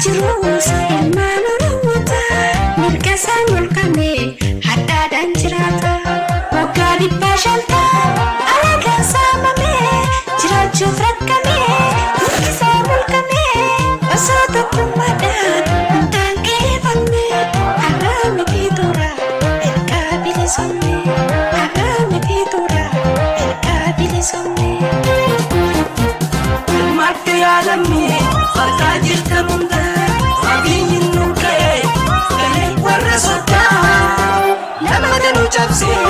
jirus ilmaan oromoota mirga isaan mulqame hadhaadhaan jiraata. Waggaa 500 alagaan saamame jiraachuuf rakkame mirgi isaa mulqame osoo tokkummaadhaan hundaan qeeffame har'a miti tura ergaa bilisomne har'a miti tura ergaa bilisomne. Marti yaalami farqa jirtan hunda abiyyin nuukee galee warra sodaa lama danuu cabsee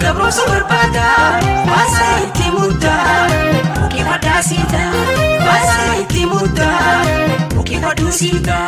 gabroomsa barbaada waasaa itti muddaa mukii fadhaa siitaa waasaa itti muddaa mukii fadhuu siitaa.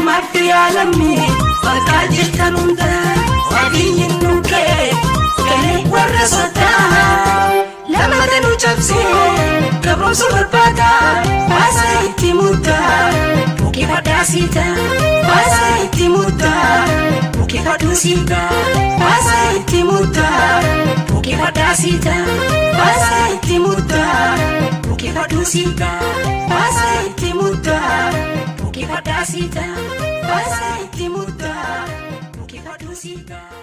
Marti yaalami farqa jirtan hunda abiyyin nuukee galee warra sodaa lama danuu cabsee gabroomsa barbaada waasaa itti muddaa mukii fadhaa siitaa waasaa itti muddaa mukii fadhuu siitaa waasaa itti muddaa mukii fadhaa siitaa waasaa itti muddaa mukii fadhuu siitaa waasaa itti muddaa mukii fadhaa siitaa waasaa itti muddaa mukii fadhuu siitaa.